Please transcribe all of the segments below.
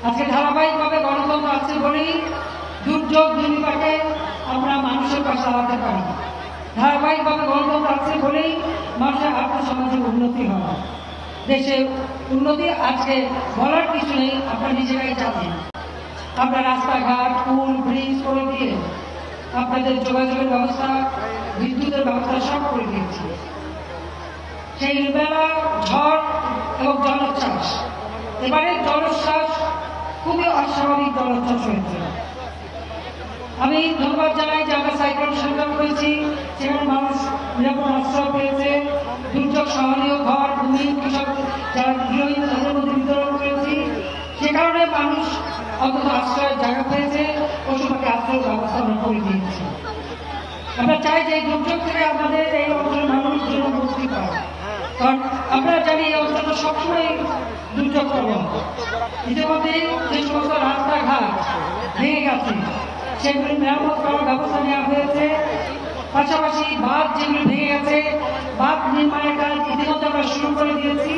আজকে ধারাবাহিকভাবে গণতন্ত্র আছে বলেই দুর্যোগ দুর্বিপাকে আমরা মানুষের পাশে দাঁড়াতে পারি। ধারাবাহিকভাবে গণতন্ত্র আছে বলেই মানুষের আর্থসামাজিক উন্নতি হয়। দেশে উন্নতি আজকে বলার কিছু নেই, আপনারা নিজেরাই জানেন। আমরা রাস্তাঘাট, পুল, ব্রিজ করে দিয়ে আপনাদের যোগাযোগের ব্যবস্থা, বিদ্যুতের ব্যবস্থা সব করে দিয়েছি। সেই বেলা ঝড় এবং জলোচ্ছ্বাস, এবারে জলোচ্ছ্বাস খুবই অস্বাভাবিক জলোচ্ছ্বাস হয়েছে। আমি ধন্যবাদ জানাই যে আমরা সাইক্লোন শেল্টার করেছি, সেখানে মানুষ নিরাপদ আশ্রয় পেয়েছে। দুর্যোগ সহনীয় ঘর, ভূমি, কৃষক যারা গৃহহীন তাদের মধ্যে বিতরণ করেছি। সে কারণে মানুষ অন্তত আশ্রয়ের জায়গা পেয়েছে, পশু পাখি আশ্রয়ের ব্যবস্থা আমরা করে দিয়েছি। আমরা চাই যে এই দুর্যোগ থেকে আমাদের এই অঞ্চলের মানুষ যেন মুক্তি পায়, কারণ আমরা জানি এই অঞ্চলটা সবসময় দুর্যোগ প্রবণ। ইতিমধ্যে যে সমস্ত রাস্তাঘাট ভেঙে গেছে সেগুলি মেরামত করার ব্যবস্থা নেওয়া হয়েছে। পাশাপাশি বাঁধ যেগুলি ভেঙে গেছে, বাঁধ নির্মাণের কাজ ইতিমধ্যে আমরা শুরু করে দিয়েছি,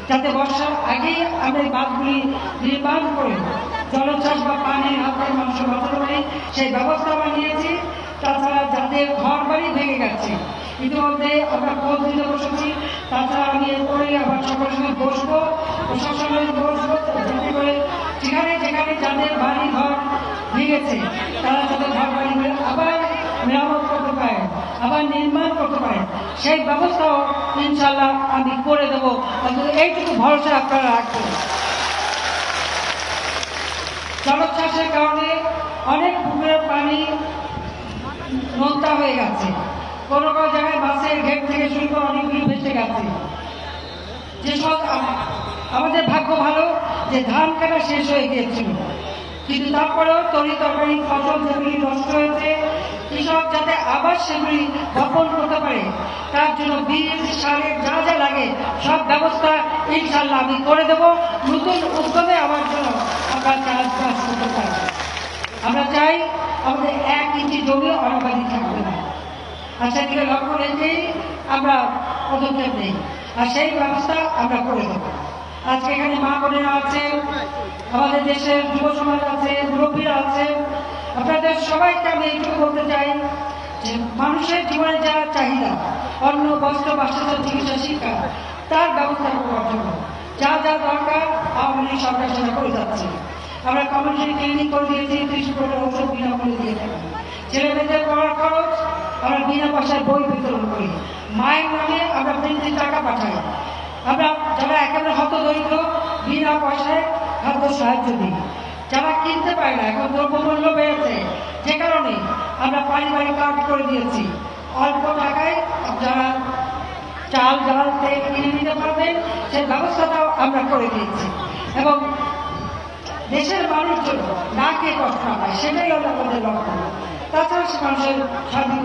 যাতে বর্ষার আগেই আমরা এই বাঁধগুলি নির্মাণ করে জলোচ্ছ্বাস বা পানির হাত থেকে মানুষের বাঁচাতে পারি, সেই ব্যবস্থা আমরা নিয়েছি। তাছাড়া যাদের ঘর বাড়ি ভেঙে গেছে ইতিমধ্যে আমরা খোঁজ দিতে বসেছি। তাছাড়া আমি এরপরে আবার সকলের সঙ্গে বসবো, প্রশাসনের বসবো, যাতে করে যেখানে যেখানে যাদের বাড়ি ঘর ভেঙেছে তারা যাতে ঘর বাড়িগুলো আবার মেরামত করতে পারে, আবার নির্মাণ করতে পারে, সেই ব্যবস্থাও ইনশাল্লাহ আমি করে দেবো। এইটুকু ভরসা আপনারা রাখবেন। জলোচ্ছ্বাসের কারণে অনেক পুকুরের পানি নোনতা হয়ে গেছে, কোনো কোনো জায়গায় বাসের গেট থেকে শুরু করে অনেকগুলি ভেসে গেছে। যেসব আমাদের ভাগ্য ভালো যে ধান কাটা শেষ হয়ে গিয়েছিল, কিন্তু তারপরেও তরি তরকারি ফসল যেগুলি নষ্ট হয়েছে, কৃষক যাতে আবার সেগুলি বপন করতে পারে তার জন্য বীজ, সারের যা যা লাগে সব ব্যবস্থা ইনশাল্লাহ আমি করে দেব। নতুন উদ্যোগে আমার জন্য আমরা চাষবাস করতে পারি। আমরা চাই আমাদের 1 ইঞ্চি জমি অনাবাদি থাকবে না, আর সেদিকে লক্ষ্য রেখেই আমরা পদক্ষেপ নেই, আর সেই ব্যবস্থা আমরা করে দেবো। আজকে এখানে মা বোনেরা আছে, আমাদের দেশের যুব সমাজ আছে, মুরব্বীরা আছে, আপনাদের সবাইকে আমি এইটুকু বলতে চাই যে মানুষের জীবনে যা চাহিদা, অন্ন, বস্ত্র, বাসস্থান, চিকিৎসা, শিক্ষা, তার ব্যবস্থা করার জন্য যা যা দরকার আওয়ামী লীগ সরকার সেটা করে যাচ্ছে। আমরা কমিউনিটি ক্লিনিক করে দিয়েছি, 30 কোটি ঔষধ বিনামূল্যে দিয়ে থাকি। ছেলে মেয়েদের পড়ার খরচ আমরা বিনা পয়সায় বই বিতরণ করি, মায়ের নামে আমরা প্রিন্টিং টাকা পাঠাই। আমরা যারা একেবারে হতদরিদ্র বিনা পয়সায় খাদ্য সাহায্য দিই। যারা কিনতে পারে না, এখন দ্রব্যমূল্য বেড়েছে, যে কারণে আমরা পারিবারিক কার্ড করে দিয়েছি। অল্প টাকায় যারা চাল ডাল তেল কিনে নিতে পারবেন সেই ব্যবস্থাটাও আমরা করে দিয়েছি, এবং দেশের মানুষ জন্য না কে কষ্ট না পায় সেটাই হলো আমাদের লক্ষ্য। তাছাড়া সে মানুষের সার্বিক